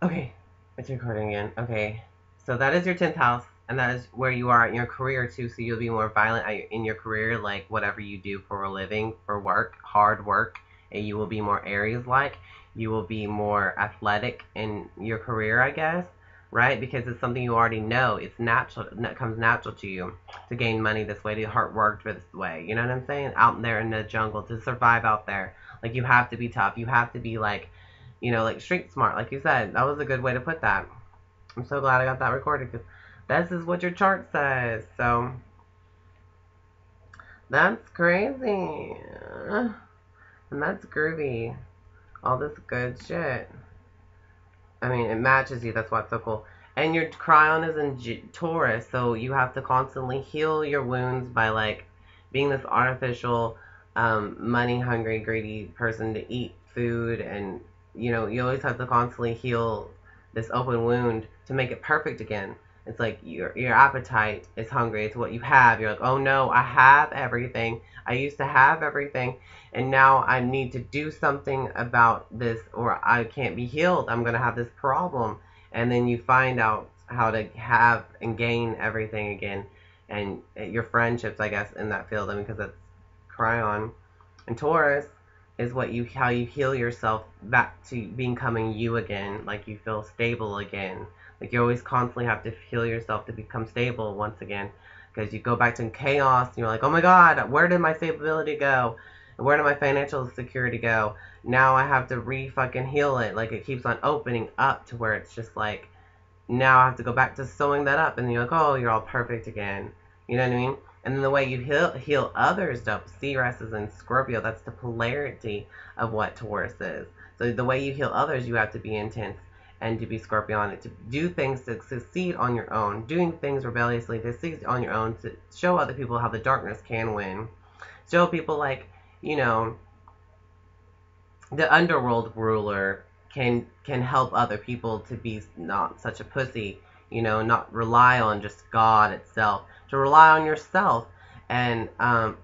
Okay, it's recording again. Okay, so that is your 10th house, and that is where you are in your career too. So you'll be more violent in your career, like whatever you do for a living, for work, hard work, and you will be more Aries like. You will be more athletic in your career, I guess, right? Because it's something you already know. It's natural. It comes natural to you to gain money this way, to hard work this way. You know what I'm saying? Out there in the jungle to survive out there, like you have to be tough. You have to be like like street smart, like you said. That was a good way to put that. I'm so glad I got that recorded because this is what your chart says. So that's crazy. And that's groovy. All this good shit. I mean, it matches you. That's why it's so cool. And your Cryon is in Taurus, so you have to constantly heal your wounds by like being this artificial, money hungry, greedy person to eat food, and you always have to constantly heal this open wound to make it perfect again. It's like your appetite is hungry. It's what you have. You're like, oh no, I have everything. I used to have everything, and now I need to do something about this, or I can't be healed. I'm going to have this problem. And then you find out how to have and gain everything again. And your friendships, I guess, in that field, I mean, because that's Cryon. And Taurus is how you heal yourself back to becoming you again, like you feel stable again. Like you always constantly have to heal yourself to become stable once again, because you go back to chaos and you're like, oh my god, where did my stability go? Where did my financial security go? Now I have to fucking heal it. Like it keeps on opening up to where it's just like, now I have to go back to sewing that up, and you're like, oh, you're all perfect again. You know what I mean? And then the way you heal others, though, Ceres is in Scorpio. That's the polarity of what Taurus is. So the way you heal others, you have to be intense and to be Scorpionic, to do things to succeed on your own, doing things rebelliously to succeed on your own, to show other people how the darkness can win. Show people like, you know, the underworld ruler can help other people to be not such a pussy, not rely on just God itself, to rely on yourself. And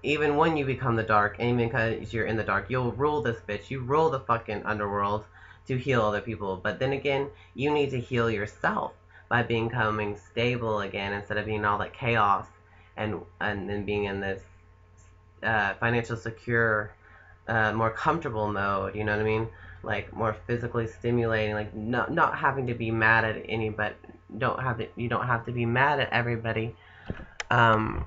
even when you become the dark, and even because you're in the dark, you'll rule this bitch. You rule the fucking underworld to heal other people. But then again, you need to heal yourself by becoming stable again instead of being all that chaos and then being in this financial secure more comfortable mode, you know what I mean? Like more physically stimulating, like not having to be mad at anybody. You don't have to be mad at everybody. Um,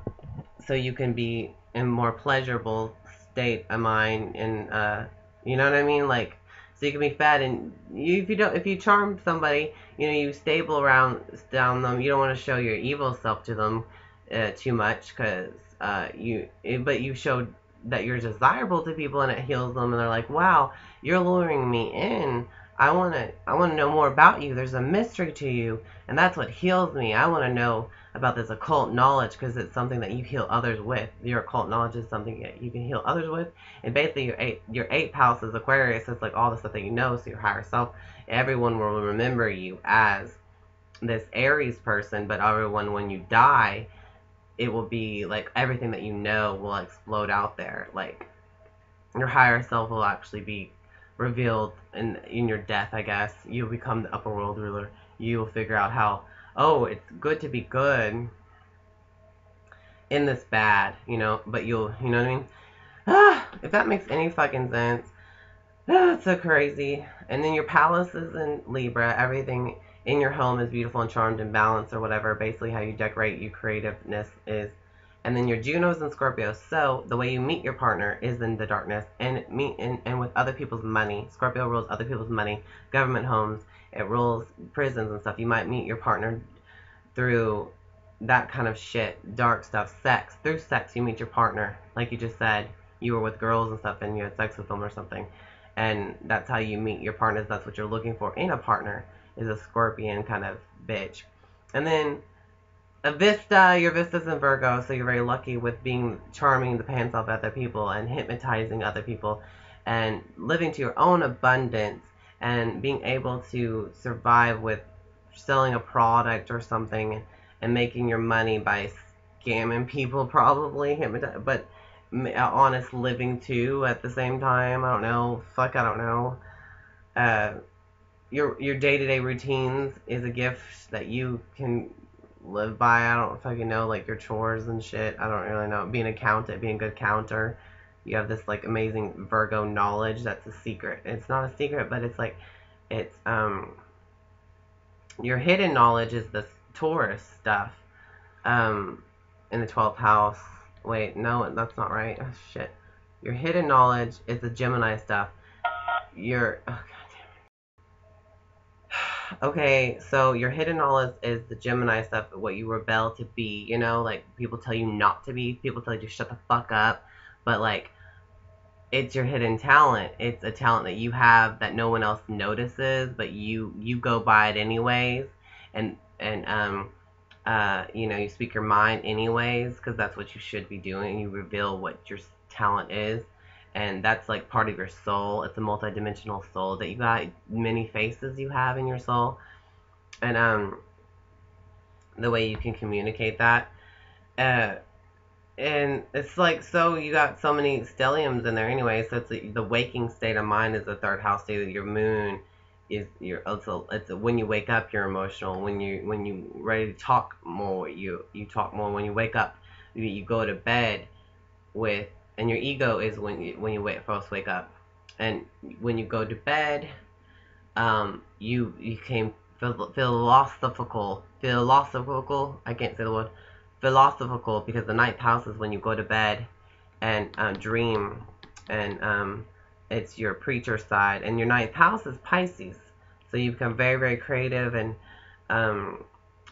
so you can be in more pleasurable state of mind, and you know what I mean? Like so you can be fed, and if you charm somebody, you stable around down them. You don't want to show your evil self to them too much, because but you show that you're desirable to people, and it heals them, and they're like, wow, you're luring me in. I want to know more about you. There's a mystery to you, and that's what heals me. I want to know about this occult knowledge, because it's something that you heal others with. Your occult knowledge is something that you can heal others with. And basically your eighth house is Aquarius. It's like all the stuff that you know, so your higher self. Everyone will remember you as this Aries person, but everyone, when you die, it will be like everything that you know will explode out there. Like your higher self will actually be revealed in your death, I guess. You'll become the upper world ruler. You will figure out how, oh, it's good to be good in this bad, but you know what I mean? If that makes any fucking sense. It's so crazy. And then your palace is in Libra. Everything in your home is beautiful and charmed and balanced, or whatever. Basically, how you decorate your creativeness is. And then your Juno's in Scorpio. So the way you meet your partner is in the darkness, and and with other people's money. Scorpio rules other people's money, government homes. It rules prisons and stuff. You might meet your partner through that kind of shit, dark stuff, sex. Through sex, you meet your partner. Like you just said, you were with girls and stuff, and you had sex with them or something. And that's how you meet your partners. That's what you're looking for in a partner, is a scorpion kind of bitch. And then a Vista, your Vista's in Virgo, so you're very lucky with being charming the pants off other people and hypnotizing other people and living to your own abundance and being able to survive with selling a product or something and making your money by scamming people, probably, but honest living too at the same time. I don't know. Fuck, I don't know. Uh, your day-to-day routines is a gift that you can live by. I don't fucking know, like your chores and shit. I don't really know. Being an accountant, being a good counter. You have this like amazing Virgo knowledge that's a secret. It's not a secret, but it's like it's your hidden knowledge is this Taurus stuff. In the 12th house. Wait, no, that's not right. Oh, shit. Your hidden knowledge is the Gemini stuff. Your okay, so your hidden knowledge is the Gemini stuff, what you rebel to be, you know, like people tell you not to be, people tell you to shut the fuck up, but like it's your hidden talent. It's a talent that you have that no one else notices, but you go by it anyways, and you know, you speak your mind anyways, because that's what you should be doing. You reveal what your talent is, and that's like part of your soul. It's a multidimensional soul that you got, many faces you have in your soul, and the way you can communicate that. Uh, and it's like, so you got so many stelliums in there anyway, so the waking state of mind is the third house state of your moon is your also it's when you wake up you're emotional, when you ready to talk more you talk more, when you wake up you go to bed with, and your ego is when you first wake up, and when you go to bed you became philosophical, I can't say the word philosophical, because the ninth house is when you go to bed and dream, and it's your preacher side, and your ninth house is Pisces, so you become very, very creative and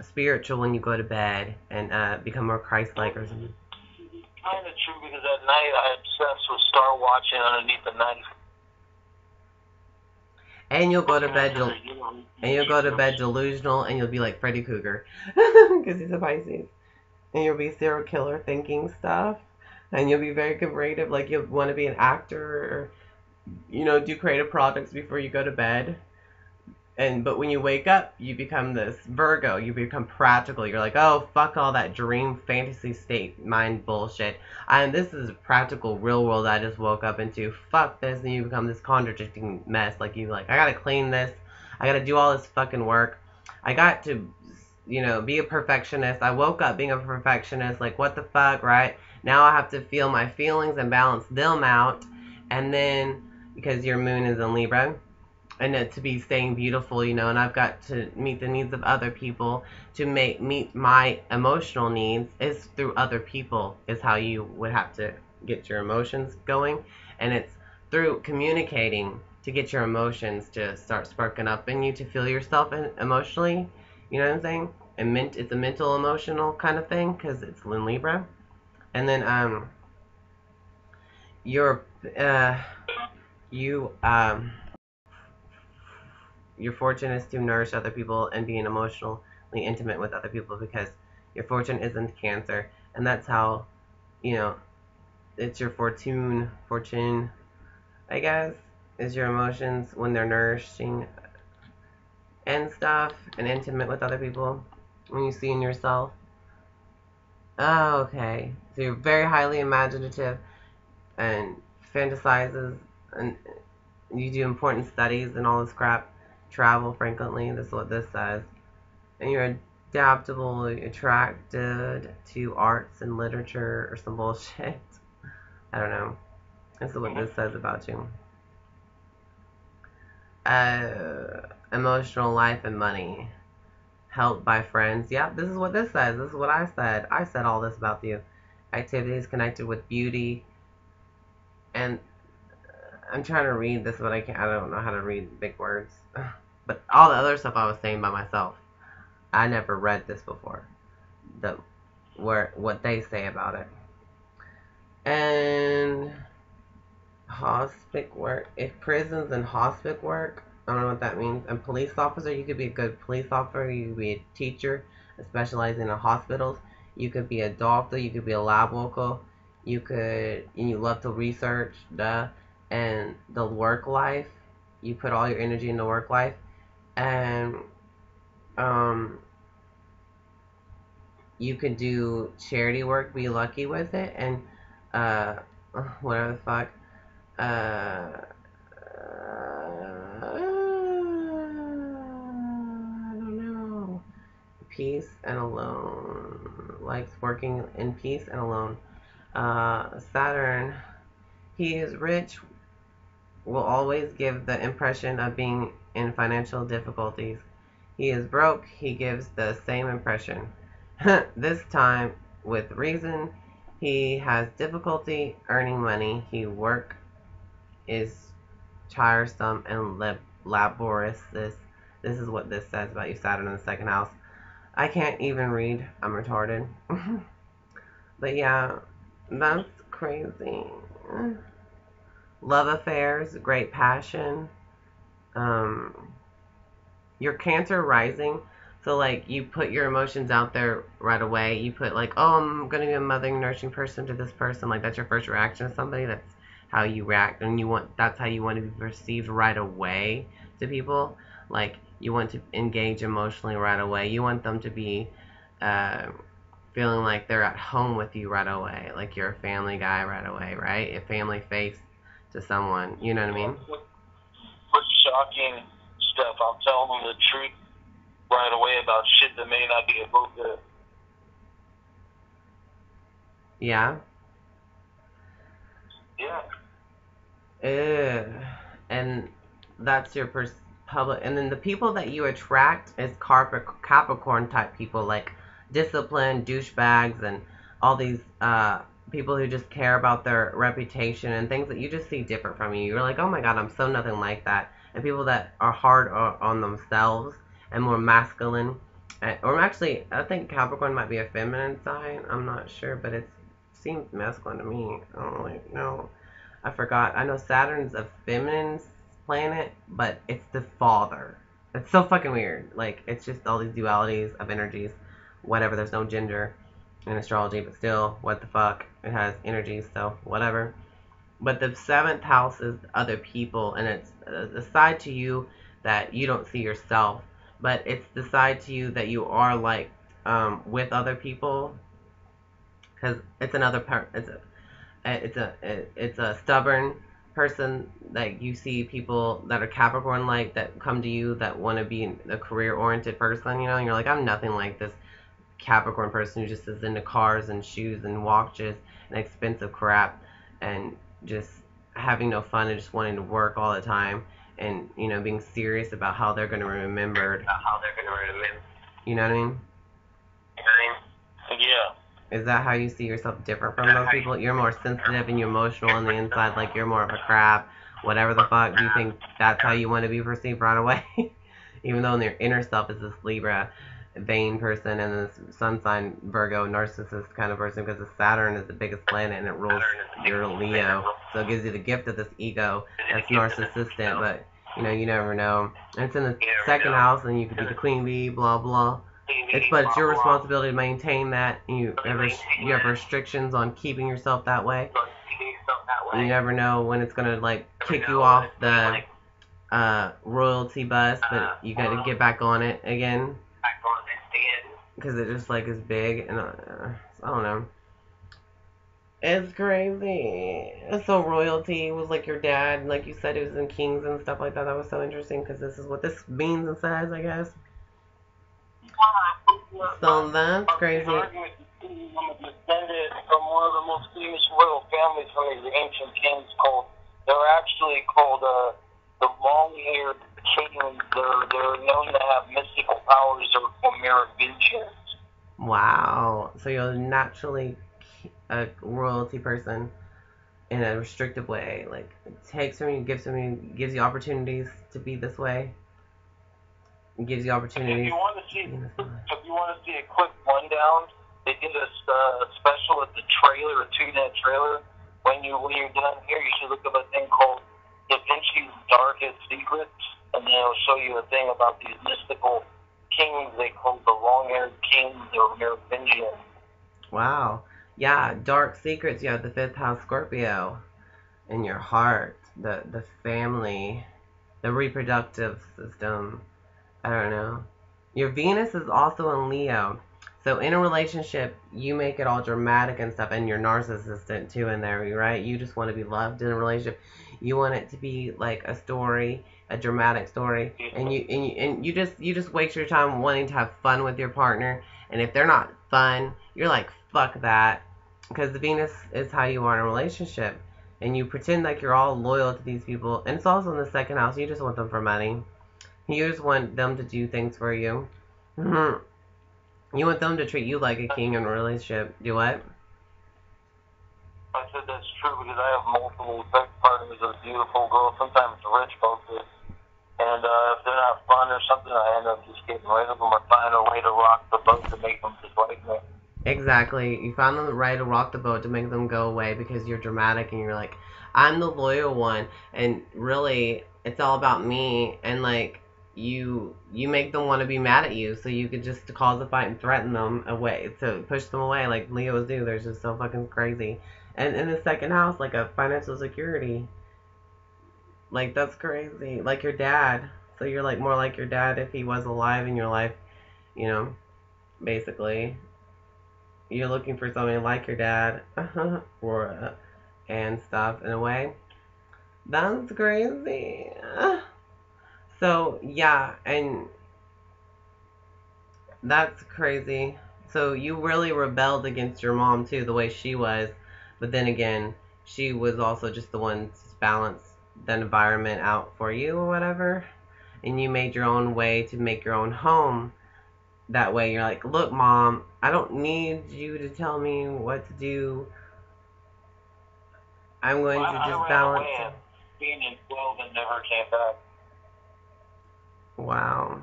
spiritual when you go to bed, and become more Christ-like or something. Kind of true, because at night I obsess with star watching underneath the night. And you'll go to bed delusional, and you'll be like Freddy Krueger because he's a Pisces, and you'll be serial killer thinking stuff, and you'll be very creative, like you'll want to be an actor, or you know, do creative projects before you go to bed. But when you wake up, you become this Virgo. You become practical. You're like, oh, fuck all that dream fantasy state mind bullshit. This is practical real world I just woke up into. Fuck this. And you become this contradicting mess. Like, I gotta clean this. I gotta do all this fucking work. I got to, you know, be a perfectionist. I woke up being a perfectionist. Like, what the fuck, right? Now I have to feel my feelings and balance them out. And then, because your moon is in Libra, and to be staying beautiful, you know, and I've got to meet the needs of other people. To meet my emotional needs is through other people, is how you would have to get your emotions going, and it's through communicating to get your emotions to start sparking up in you, to feel yourself emotionally, you know what I'm saying? And it's a mental emotional kind of thing, because it's in Libra. And then you're you your fortune is to nourish other people and being emotionally intimate with other people, because your fortune is in Cancer, and that's how, you know, it's your fortune, I guess, is your emotions when they're nourishing and stuff, and intimate with other people, when you see in yourself. Oh, okay. So you're very highly imaginative and fantasizes, and you do important studies and all this crap. Travel frequently, this is what this says. And you're adaptable, attracted to arts and literature or some bullshit. I don't know. This is what this says about you. Emotional life and money. Helped by friends. Yeah, this is what this says. This is what I said. I said all this about you. Activities connected with beauty. And I'm trying to read this, but I don't know how to read big words. But all the other stuff I was saying by myself. I never read this before. What they say about it. And hospice work. If prisons and hospice work, I don't know what that means. And police officer, you could be a good police officer. You could be a teacher, specializing in hospitals. You could be a doctor. You could be a lab worker. And you love to research, and the work life. You put all your energy into work life, and you could do charity work, be lucky with it, and whatever the fuck. peace and alone. Likes working in peace and alone. Saturn, he is rich, will always give the impression of being in financial difficulties. He is broke, he gives the same impression. This time, with reason, he has difficulty earning money. He work is tiresome and laborious. This is what this says about you, Saturn in the second house. I can't even read. I'm retarded. But yeah, that's crazy. Love affairs, great passion. Um, your Cancer rising. So like you put your emotions out there right away. You put like, oh, I'm gonna be a mothering, nurturing person to this person. Like that's your first reaction to somebody. That's how you react, and that's how you want to be perceived right away to people. Like you want to engage emotionally right away. You want them to be uh, feeling like they're at home with you right away. Like you're a family guy right away, right? A family face to someone. You know what I mean? With shocking stuff, I'll tell them the truth right away about shit that may not be appropriate. Yeah. Yeah. Ew. And that's your public. And then the people that you attract is Capricorn type people, like disciplined douchebags and all these people who just care about their reputation and things that you just see different from you. You're like, oh my god, I'm so nothing like that. And people that are hard on themselves and more masculine. Or actually, I think Capricorn might be a feminine sign. I'm not sure, but it seems masculine to me. I don't really know. I forgot. I know Saturn's a feminine planet, but it's the father. It's so fucking weird. Like, it's just all these dualities of energies. Whatever, there's no gender in astrology, but still, what the fuck? It has energies, so whatever. But the seventh house is other people, and it's the side to you that you don't see yourself, but it's the side to you that you are like with other people, because it's another part. It's a stubborn person that you see people that are Capricorn like that come to you that want to be a career oriented person, you know, and you're like, I'm nothing like this Capricorn person who just is into cars and shoes and watches and expensive crap and just having no fun and just wanting to work all the time and, you know, being serious about how they're going to be remembered. You know what I mean? Yeah. Is that how you see yourself different from those people? You're more sensitive and you're emotional on the inside, like you're more of a crab, whatever the fuck. Do you think that's how you want to be perceived right away? Even though in their inner self is this Libra, vain person, and this sun sign Virgo, narcissist kind of person, because the Saturn is the biggest planet and it rules your Leo. So it gives you the gift of this ego that's narcissistic, but you know, you never know. And it's in the second house, and you could be the queen bee, blah blah. But it's your responsibility to maintain that. And you have restrictions on keeping yourself that way. You never know when it's gonna like kick you off the royalty bus, but you got to get back on it again because it just like is big, and I don't know. It's crazy. So royalty was like your dad, like you said, it was in Kings and stuff like that. That was so interesting because this is what this means and says, I guess. So that's crazy. I'm descended from one of the most famous royal families from these ancient kings they're actually called the long-haired kings. They're known to have mystical powers or Merovingians. Wow. So you're naturally a royalty person in a restrictive way. Like it takes from you, gives you opportunities to be this way. It gives you opportunities. If you want to see a quick rundown, they did a special at the trailer, a 2-minute trailer. When you're done here, you should look up a thing called Da Vinci's Darkest Secrets, and then it'll show you a thing about these mystical kings they call the long-haired kings or Merovingians. Wow. Yeah, dark secrets. You have the fifth house Scorpio in your heart, the family, the reproductive system. I don't know. Your Venus is also in Leo. So in a relationship, you make it all dramatic and stuff, and you're narcissistic too in there, right? You just want to be loved in a relationship. You want it to be like a story, a dramatic story, and you just waste your time wanting to have fun with your partner, and if they're not fun, you're like, fuck that, because the Venus is how you are in a relationship, and you pretend like you're all loyal to these people, and it's also in the second house. You just want them for money. You just want them to do things for you. You want them to treat you like a king in a relationship. Do what? I said that's true because I have multiple sex partners of beautiful girls, sometimes rich folks, and if they're not fun or something, I end up just getting rid of them or finding a way to rock the boat to make them just like me. Exactly. You found the right to rock the boat to make them go away because you're dramatic and you're like, I'm the loyal one, and really, it's all about me, and like, you make them want to be mad at you so you could just cause a fight and threaten them away to push them away like Leos do. They're just so fucking crazy. And in the second house, like a financial security, like that's crazy, like your dad. So you're like more like your dad if he was alive in your life, you know, basically. You're looking for somebody like your dad or and stuff in a way. That's crazy. So yeah, and that's crazy. So you really rebelled against your mom too, the way she was, but then again, she was also just the one to balance the environment out for you or whatever, and you made your own way to make your own home. That way, you're like, look, mom, I don't need you to tell me what to do. I'm going to just balance. I ran away at being in 12 and never came back. Wow.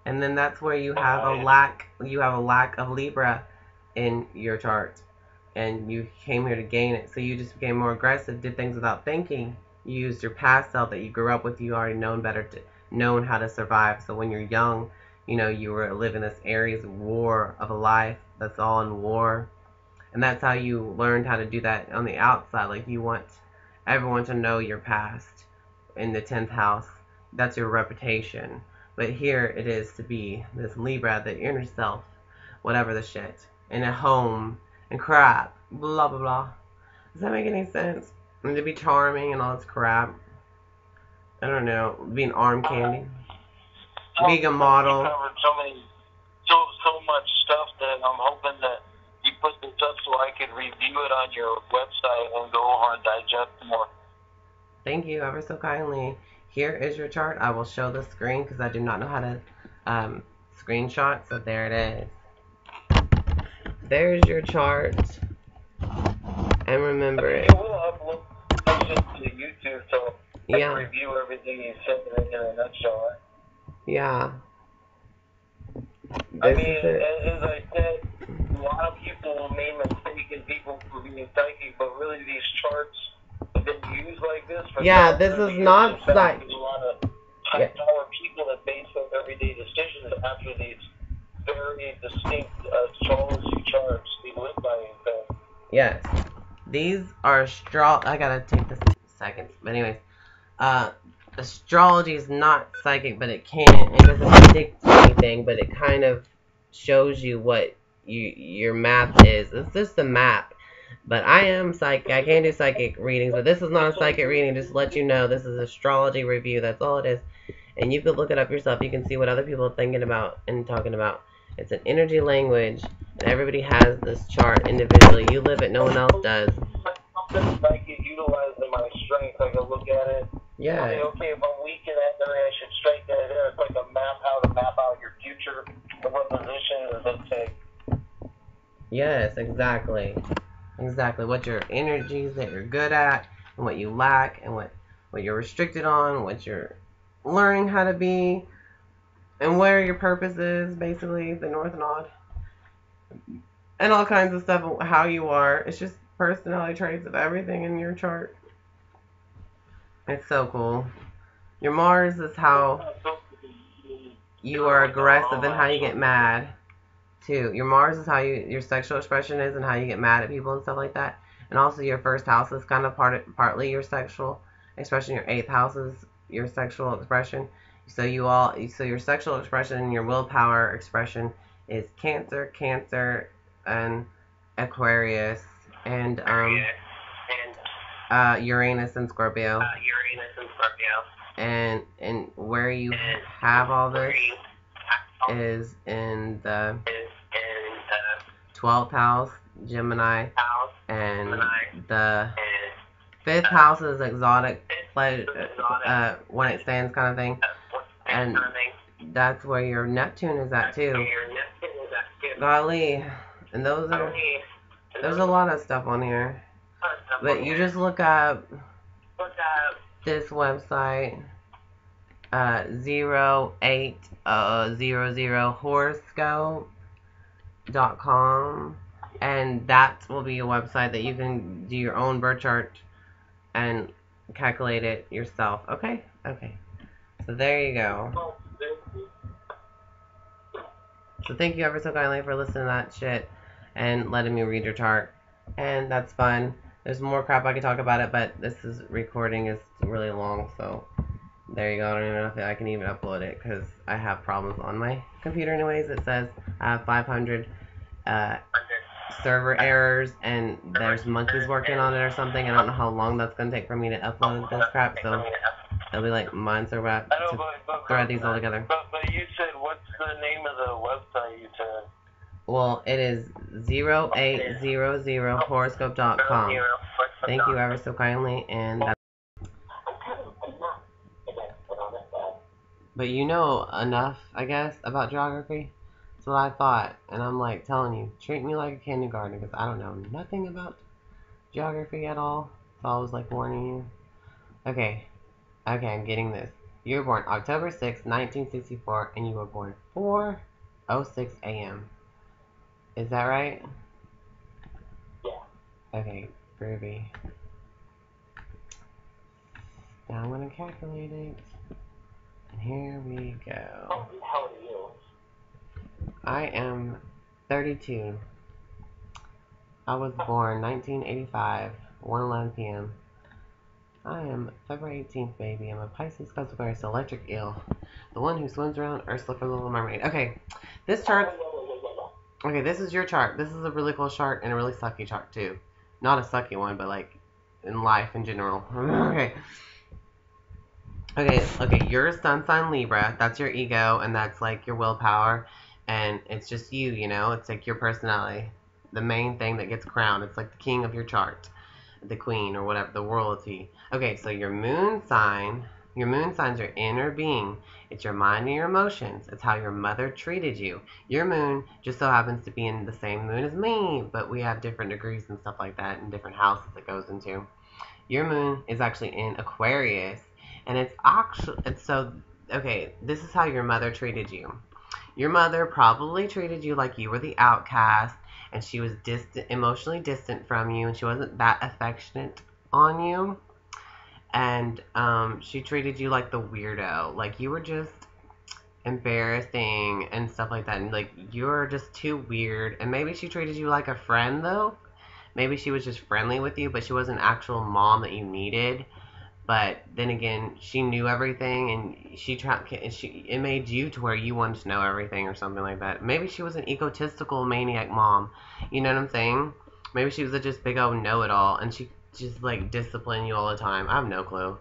And then that's where you have a lack of Libra in your chart, and you came here to gain it, so you just became more aggressive, did things without thinking. You used your past self that you grew up with. You already known how to survive. So when you're young, you were living this Aries war of a life that's all in war, and that's how you learned how to do that on the outside. Like, you want everyone to know your past in the 10th house. That's your reputation. But here it is to be this Libra, the inner self, whatever the shit, in a home, and crap, blah, blah, blah. Does that make any sense? And to be charming and all this crap. I don't know, being arm candy. Being a model. You covered so much stuff that I'm hoping that you put this up so I could review it on your website and go over and digest more. Thank you ever so kindly. Here is your chart. I will show the screen because I do not know how to screenshot. So there it is. There's your chart. And remember it. You will upload it to YouTube so I can review everything you said in a nutshell. Right? Yeah. I mean, as I said, a lot of people made mistaken people for being psychic, but really these charts have been used like this. This is not psychic. There's a lot of high-power people that base their everyday decisions after these very distinct astrology charts they live by, in fact. Yes. These are I gotta take this in seconds. But anyways, astrology is not psychic, but it doesn't predict anything, but it kind of shows you what your math is. It's just a map. But I am psychic. I can do psychic readings, but this is not a psychic reading. Just to let you know, this is astrology review. That's all it is. And you can look it up yourself. You can see what other people are thinking about and talking about. It's an energy language, and everybody has this chart individually. You live it, no one else does. I can utilize my strength. I can look at it. Yeah. Okay, if I'm weak in that area, I should strengthen it there. It's like a map, how to map out your future, and what position does it take. Yes, exactly. Exactly. What your energies that you're good at, and what you lack, and what you're restricted on, what you're learning how to be, and where your purpose is, basically, the North Node. And all kinds of stuff, how you are. It's just personality traits of everything in your chart. It's so cool. Your Mars is how you are aggressive and how you get mad, too. Your Mars is how your sexual expression is and how you get mad at people and stuff like that. And also your first house is kind of partly your sexual expression. Your 8th house is your sexual expression. So your sexual expression and your willpower expression is Cancer, and Aquarius, and Uranus and Scorpio. And where you have all this is in the 12th house, Gemini, and the 5th house is exotic, one night stands kind of thing, and that's where your Neptune is at too. Golly, and there's a lot of stuff on here, but you just look up this website, 0800horoscope.com, and that will be a website that you can do your own birth chart and calculate it yourself. Okay? Okay. So there you go. So thank you ever so kindly for listening to that shit and letting me read your chart. And that's fun. There's more crap I could talk about it, but recording is really long, so there you go. I don't even know if I can even upload it because I have problems on my computer anyways. It says I have 500 server errors and there's monkeys working on it or something. I don't know how long that's going to take for me to upload this crap, so it'll be like months or what to thread these all together. But you said, what's the name of the website you said? Well, it is 0800horoscope.com. Thank you ever so kindly, and that's... But you know enough, I guess, about geography. That's what I thought, and I'm like telling you, treat me like a kindergartner because I don't know nothing about geography at all. So I was like warning you. Okay, I'm getting this. You were born October 6, 1964, and you were born 4:06 a.m. Is that right? Yeah. Okay, groovy. Now I'm gonna calculate it. And here we go. How old are you? I am 32. I was born 1985, 1:11 p.m. I am February 18th, baby. I'm a Pisces, Aquarius, electric eel. The one who swims around Ursula for the Little Mermaid. Okay, this chart... Okay, this is your chart. This is a really cool chart and a really sucky chart, too. Not a sucky one, but, like, in life in general. Okay, you're a sun sign Libra. That's your ego, and that's, like, your willpower. And it's just you, you know? It's, like, your personality. The main thing that gets crowned. It's, like, the king of your chart. The queen, or whatever, the royalty. Okay, so your moon signs your inner being. It's your mind and your emotions. It's how your mother treated you. Your moon just so happens to be in the same moon as me, but we have different degrees and stuff like that and different houses it goes into. Your moon is actually in Aquarius, and okay, this is how your mother treated you. Your mother probably treated you like you were the outcast, and she was emotionally distant from you, and she wasn't that affectionate on you. And she treated you like the weirdo, like you were just embarrassing and stuff like that, and like you're just too weird. And maybe she treated you like a friend though. Maybe she was just friendly with you, but she wasn't an actual mom that you needed. But then again, she knew everything, and it made you to where you wanted to know everything or something like that. Maybe she was an egotistical maniac mom. You know what I'm saying? Maybe she was a just big old know-it-all, and she just like disciplined you all the time. I have no clue.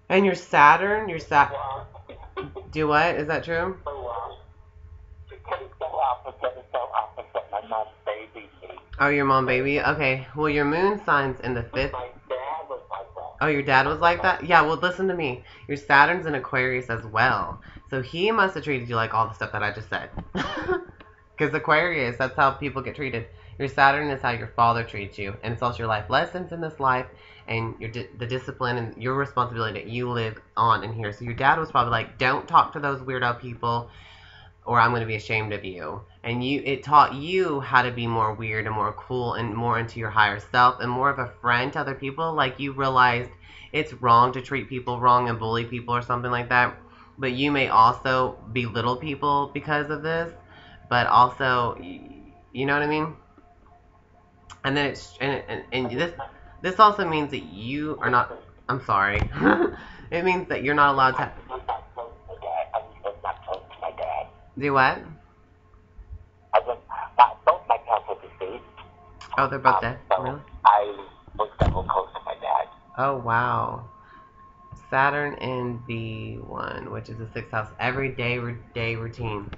And your Saturn, do what? Is that true? Oh, your mom baby? Okay. Well, your moon sign's in the 5th. Oh, your dad was like that? Yeah, well, listen to me. Your Saturn's in Aquarius as well. So he must have treated you like all the stuff that I just said. Because Aquarius, that's how people get treated. Your Saturn is how your father treats you. And it's also your life lessons in this life and the discipline and your responsibility that you live on in here. So your dad was probably like, don't talk to those weirdo people or I'm going to be ashamed of you. And it taught you how to be more weird and more cool and more into your higher self and more of a friend to other people. Like you realized it's wrong to treat people wrong and bully people or something like that. But you may also belittle people because of this. But also, you know what I mean? And then this also means that you are not... I'm sorry. It means that you're not allowed to... Do what? Both my parents are deceased. Oh, they're both dead? Really? I was never close to Oh, wow. Saturn in B1, which is the sixth house. Everyday routine.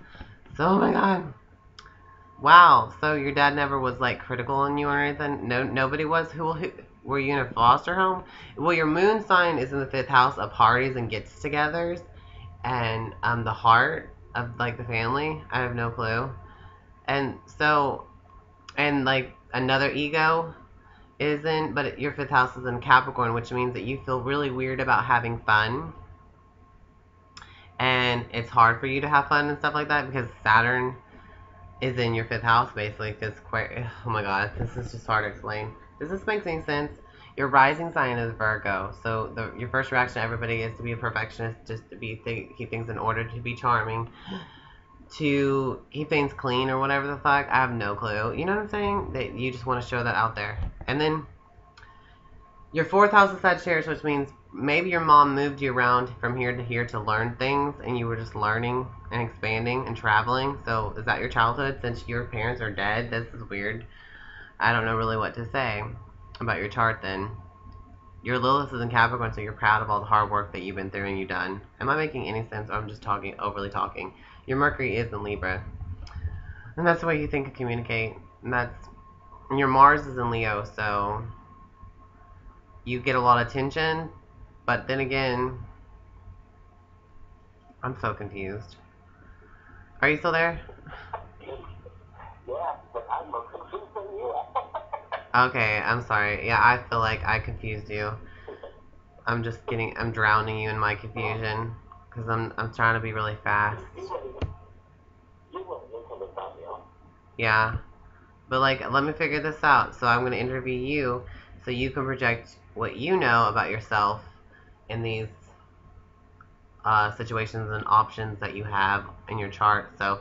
So, oh my god. Wow. So your dad never was like critical on you or anything? No, nobody was. Who were you in a foster home? Well, your moon sign is in the fifth house of parties and gets-togethers, and the heart of like the family. I have no clue. And so, and like another ego isn't, but your fifth house is in Capricorn, which means that you feel really weird about having fun, and it's hard for you to have fun and stuff like that because Saturn is in your fifth house basically. Because oh my god, this is just hard to explain. Does this make any sense? Your rising sign is Virgo, so your first reaction to everybody is to be a perfectionist, just to keep things in order, to be charming, to keep things clean or whatever the fuck. I have no clue. You know what I'm saying? That you just want to show that out there. And then your fourth house is Sagittarius, which means maybe your mom moved you around from here to here to learn things, and you were just learning and expanding and traveling. So is that your childhood? Since your parents are dead, this is weird. I don't know really what to say about your chart then. Your Lilith is in Capricorn, so you're proud of all the hard work that you've been through and you've done. Am I making any sense, or I'm just overly talking? Your Mercury is in Libra, and that's the way you think and communicate. And your Mars is in Leo, so you get a lot of attention, but then again, I'm so confused. Are you still there? Yeah, but I'm more confused than you. Okay, I'm sorry. Yeah, I feel like I confused you. I'm drowning you in my confusion because I'm trying to be really fast. Yeah, but like, let me figure this out. So I'm gonna interview you, so you can project what you know about yourself in these situations and options that you have in your chart. So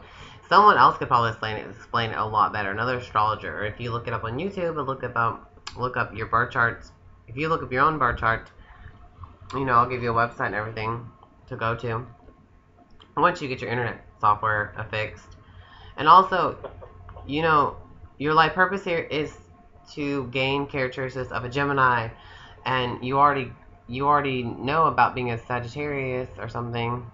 someone else could probably explain it a lot better. Another astrologer, or if you look it up on YouTube and look up your birth charts. If you look up your own birth chart, I'll give you a website and everything to go to once you get your internet software fixed. And also, your life purpose here is to gain characteristics of a Gemini, and you already know about being a Sagittarius or something,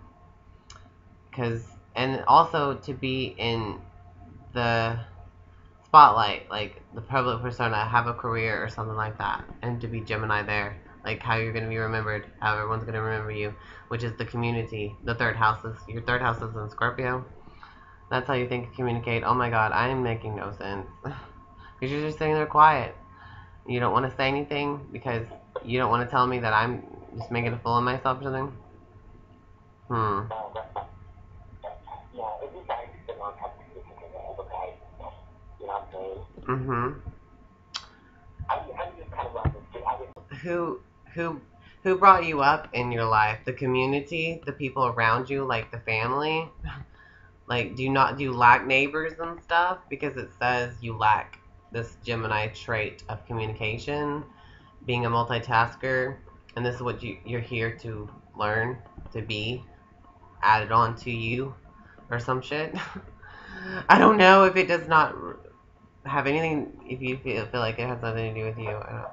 and also to be in the spotlight, like the public persona, have a career or something like that, and to be Gemini there, like how you're going to be remembered, how everyone's going to remember you, which is the community. Your third house is in Scorpio. That's how you think and communicate. Oh my god, I am making no sense. Because you're just sitting there quiet. You don't want to say anything because you don't want to tell me that I'm just making a fool of myself or something. Hmm. Mm-hmm. Who who who brought you up in your life? The community, the people around you, like the family? Like, do you lack neighbors and stuff? Because it says you lack this Gemini trait of communication, being a multitasker, and this is what you're here to learn, to be added on to you, or some shit. I don't know if it does not have anything. If you feel like it has nothing to do with you, I don't.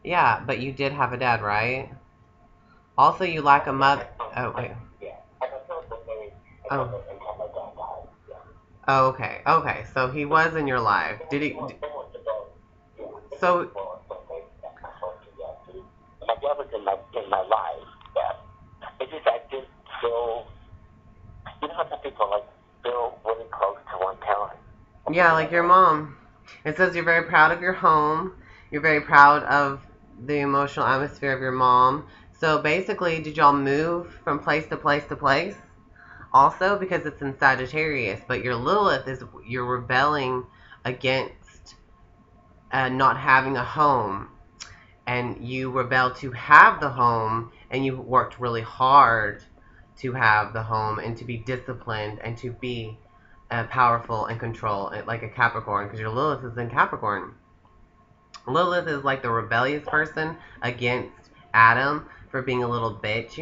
Yeah, but you did have a dad, right? Also, you lack a mother. Oh wait. Oh. Oh, okay. Okay. So he was in your life. Did he? So. My dad was in my life. Yeah. It's just I didn't feel. You know how some people like feel really close to one parent. Yeah, like your mom. It says you're very proud of your home. You're very proud of the emotional atmosphere of your mom. So basically, did y'all move from place to place to place? Also, because it's in Sagittarius, but your Lilith is you're rebelling against not having a home, and you rebel to have the home, and you worked really hard to have the home and to be disciplined and to be powerful and control, like a Capricorn, because your Lilith is in Capricorn. Lilith is like the rebellious person against Adam for being a little bitch,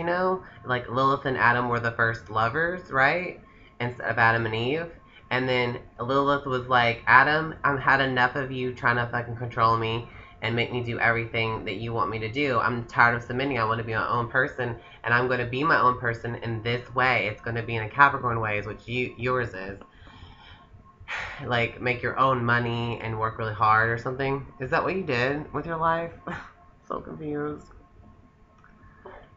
Like Lilith and Adam were the first lovers, right? instead of Adam and Eve. And then Lilith was like, Adam, I've had enough of you trying to fucking control me and make me do everything that you want me to do. I'm tired of submitting. I want to be my own person, and I'm going to be my own person in this way. It's going to be in a Capricorn way, which yours is. Like, make your own money and work really hard or something. Is that what you did with your life? So confused.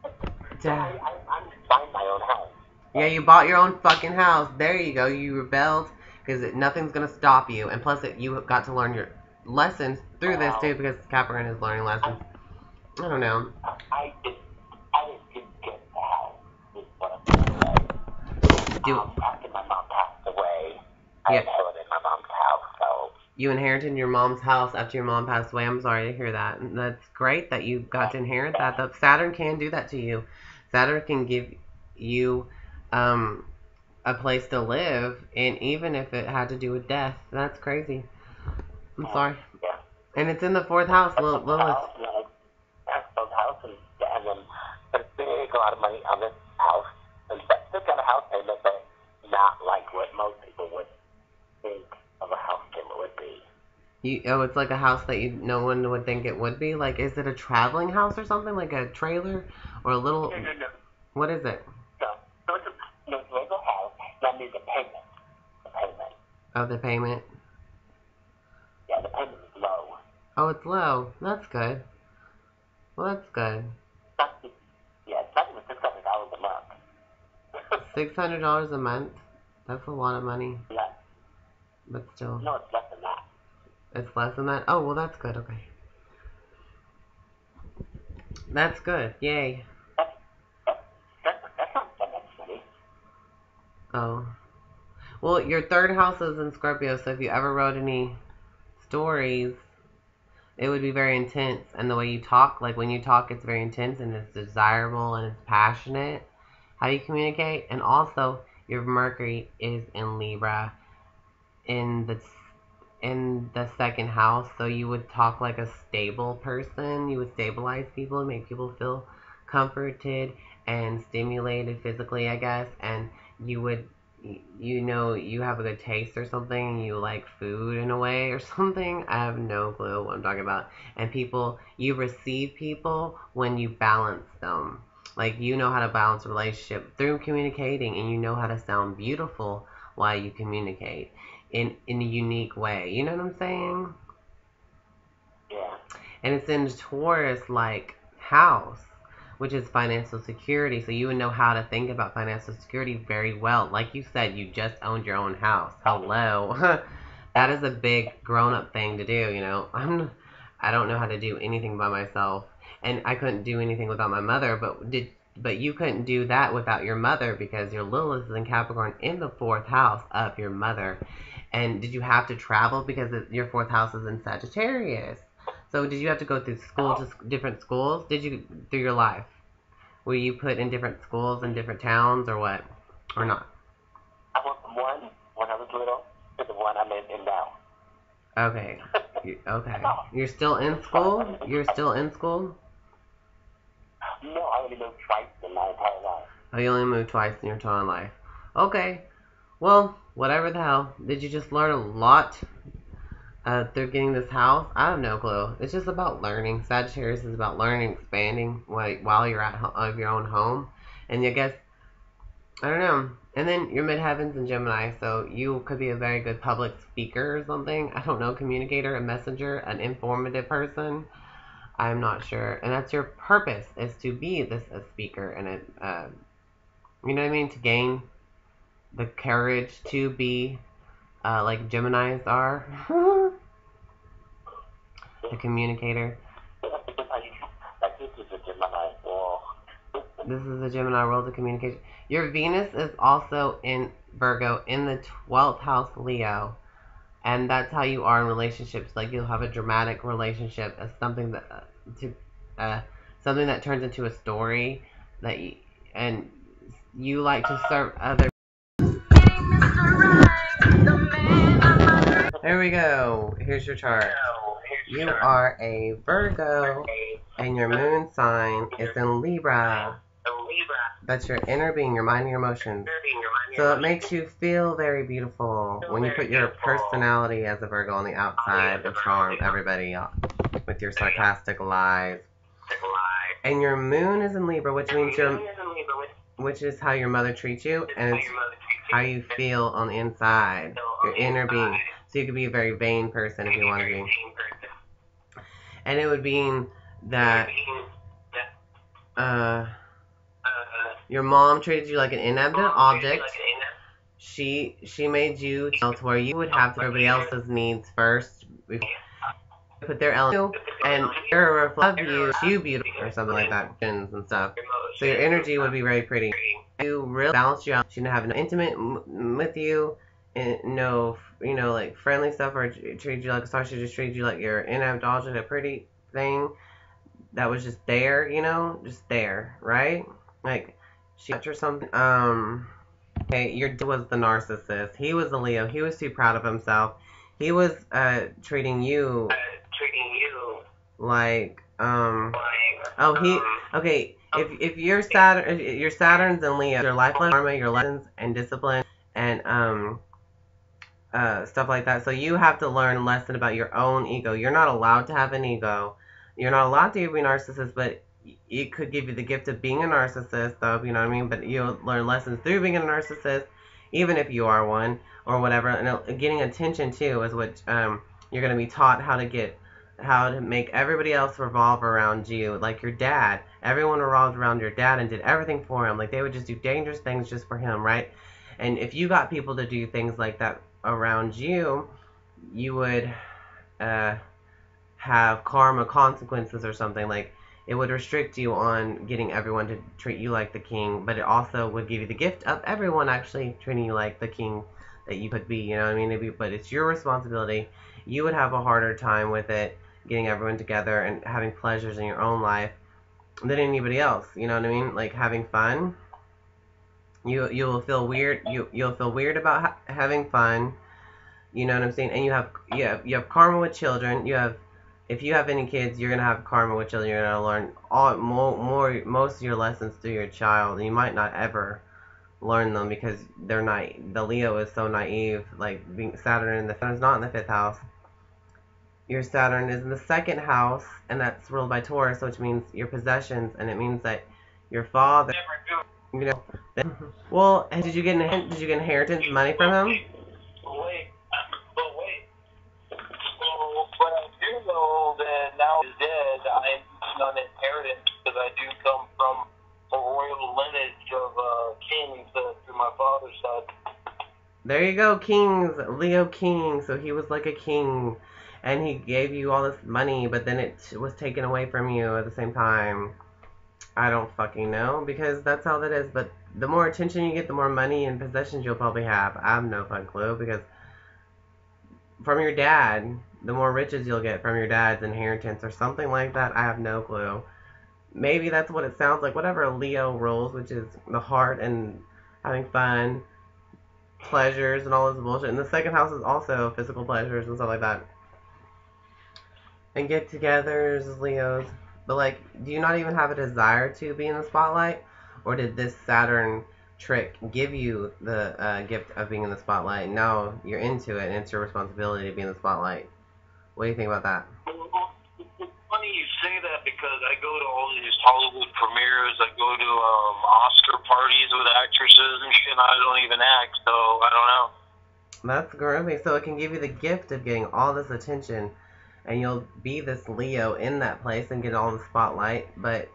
I'm buying my own house. Yeah, you bought your own fucking house. There you go. You rebelled because nothing's going to stop you. And plus, you got to learn your lessons through this, too, because Capricorn is learning lessons. I don't know. I didn't get the house, is what I'm saying. After my mom passed away, I inherited my mom's house, so... You inherited your mom's house after your mom passed away. I'm sorry to hear that. That's great that you got to inherit that. Saturn can do that to you. Saturn can give you a place to live, and even if it had to do with death. That's crazy. I'm sorry. Yeah. And it's in the 4th house, Lilith. House, and then spent a lot of money on this house, and still got a house payment, but not like what most people would think of a house payment would be. It's like a house that no one would think it would be? Like, is it a traveling house or something? Like a trailer? Or a little... No. What is it? No. So it's a regular house, and I need the payment. Oh, the payment? Yeah, the payment is low. Oh, it's low. That's good. Well, that's good. It's not even $600 a month. $600 a month? That's a lot of money. Yeah. But still. No, it's less than that. It's less than that? Oh, well, that's good. Okay. That's good. Yay. That's not that much money. Oh. Well, your 3rd house is in Scorpio, so if you ever wrote any stories, it would be very intense. And the way you talk, like when you talk, it's very intense and it's desirable and it's passionate. How you communicate. And also, your Mercury is in Libra in the 2nd house, so you would talk like a stable person. You would stabilize people and make people feel comforted and stimulated physically, I guess. And you would, you have a good taste or something. You like food in a way or something. I have no clue what I'm talking about. And you receive people when you balance them. Like, you know how to balance a relationship through communicating, and you know how to sound beautiful while you communicate in a unique way. You know what I'm saying? Yeah. And it's in Taurus, like, house, which is financial security. So you would know how to think about financial security very well. Like you said, you just owned your own house. Hello. That is a big grown-up thing to do, you know. I don't know how to do anything by myself. And I couldn't do anything without my mother, but you couldn't do that without your mother, because your Lilith is in Capricorn in the 4th house of your mother. And did you have to travel because your 4th house is in Sagittarius? So did you have to go through school to different schools? Did you through your life? Were you put in different schools in different towns or what? Or not? I went from one when I was little to the one I'm in now. Okay. Okay. You're still in school? You're still in school? No, I only moved twice in my entire life. Oh, you only moved twice in your entire life. Okay. Well, whatever the hell. Did you just learn a lot through getting this house? I have no clue. It's just about learning. Sagittarius is about learning, expanding while you're of your own home. And I guess, I don't know. And then your midheavens in Gemini, so you could be a very good public speaker or something. I don't know, communicator, a messenger, an informative person. I'm not sure. And that's your purpose, is to be a speaker and you know what I mean? To gain the courage to be like Geminis are. The communicator. This is a Gemini world. This is a Gemini world of communication. Your Venus is also in Virgo in the 12th house Leo. And that's how you are in relationships. Like, you'll have a dramatic relationship as something that something that turns into a story that you like to serve other. There we go. Here's your chart. You are a Virgo, and your moon sign is in Libra. That's your inner being, your mind and your emotions. So it makes you feel very beautiful when you put your personality as a Virgo on the outside and charm everybody with your sarcastic lies. And your moon is in Libra, which means which is how your mother treats you, and it's how you feel on the inside, your inner being. So you could be a very vain person if you want to be. And it would mean that your mom treated you like an inanimate object. She made you to where you would have everybody else's needs first, put their element, and they're a reflection of you beautiful or something like that, and stuff. So your energy would be very pretty. You really balance you out. She didn't have no intimate with you, and no, like friendly stuff, or treat you like a star. She just treated you like your inanimate object, a pretty thing that was just there, just there, right? Like she or something. Okay, your dad was the narcissist. He was the Leo. He was too proud of himself. He was treating you like okay. If your Saturn's in Leo, your life karma, your lessons and discipline and stuff like that. So you have to learn a lesson about your own ego. You're not allowed to have an ego. You're not allowed to be a narcissist, but it could give you the gift of being a narcissist, though, you know what I mean? But you'll learn lessons through being a narcissist, even if you are one, or whatever. And getting attention, too, is what you're going to be taught how to make everybody else revolve around you. Like your dad. Everyone revolved around your dad and did everything for him. Like, they would just do dangerous things just for him, right? And if you got people to do things like that around you, you would have karma consequences or something. Like, it would restrict you on getting everyone to treat you like the king, but it also would give you the gift of everyone actually treating you like the king that you could be, you know what I mean? But it's your responsibility. You would have a harder time with it, getting everyone together and having pleasures in your own life than anybody else, you know what I mean? Like having fun. You'll feel weird. You'll feel weird about having fun. You know what I'm saying? And you have karma with children. If you have any kids, you're gonna have karma with children. You're gonna learn most of your lessons through your child. And you might not ever learn them because they're not. The Leo is so naive. Like being Saturn's not in the 5th house. Your Saturn is in the 2nd house, and that's ruled by Taurus, which means your possessions, and it means that your father, you know. Well, did you get inheritance money from him? Wait. So, but I do know that now he's dead, I'm on inheritance because I do come from a royal lineage of kings through my father's side. There you go, kings, Leo king. So he was like a king, and he gave you all this money, but then it was taken away from you at the same time. I don't fucking know, because that's how that is. But the more attention you get, the more money and possessions you'll probably have. I have no fucking clue, because from your dad, the more riches you'll get from your dad's inheritance or something like that. I have no clue. Maybe that's what it sounds like. Whatever Leo rules, which is the heart and having fun, pleasures, and all this bullshit. And the 2nd house is also physical pleasures and stuff like that. And get-togethers, Leos. But, like, do you not even have a desire to be in the spotlight? Or did this Saturn trick give you the gift of being in the spotlight? No, you're into it, and it's your responsibility to be in the spotlight. What do you think about that? It's funny you say that because I go to all these Hollywood premieres. I go to Oscar parties with actresses and shit. And I don't even act, so I don't know. That's groovy. So it can give you the gift of getting all this attention, and you'll be this Leo in that place and get all the spotlight. But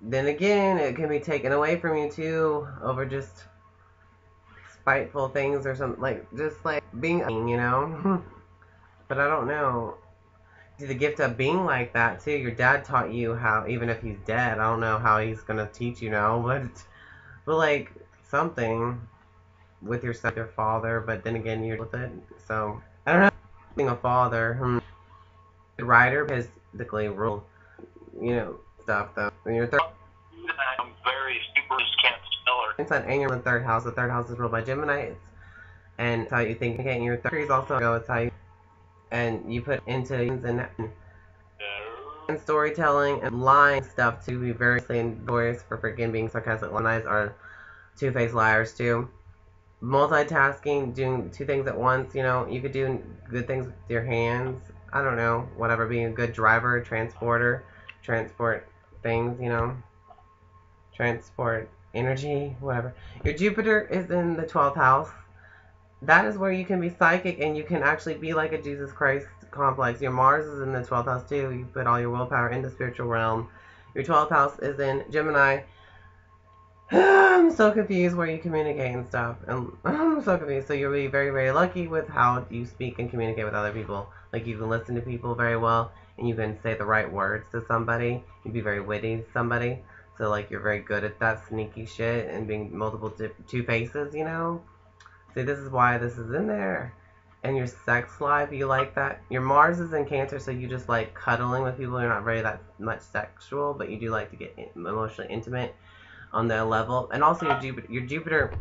then again, it can be taken away from you too over just spiteful things or something, like just like being, But I don't know. The gift of being like that too. Your dad taught you how, even if he's dead, I don't know how he's gonna teach you now, but like something with your father. But then again, you're with it, so I don't know. Being a father, writer, physically rule, stuff though. When you're I'm very super, just can't spell her. inside, and you're in the 3rd house. The 3rd house is ruled by Gemini, and it's how you think. Okay, and your 3rd is also go. It's how you, and you put into and and storytelling and lying stuff to be very notorious for freaking being sarcastic. Lies are two-faced liars too. Multitasking, doing two things at once. You know, you could do good things with your hands. I don't know, whatever. Being a good driver, transporter, transport things. You know, transport energy, whatever. Your Jupiter is in the 12th house. That is where you can be psychic and you can actually be like a Jesus Christ complex. Your Mars is in the 12th house too. You put all your willpower in the spiritual realm. Your 12th house is in Gemini. I'm so confused where you communicate and stuff. And I'm so confused. So you'll be very, very lucky with how you speak and communicate with other people. Like you can listen to people very well and you can say the right words to somebody. You'd be very witty to somebody. So like you're very good at that sneaky shit and being multiple two faces, you know? See, this is why this is in there. And your sex life, you like that. Your Mars is in Cancer, so you just like cuddling with people. You're not very that much sexual, but you do like to get emotionally intimate on that level. And also your Jupiter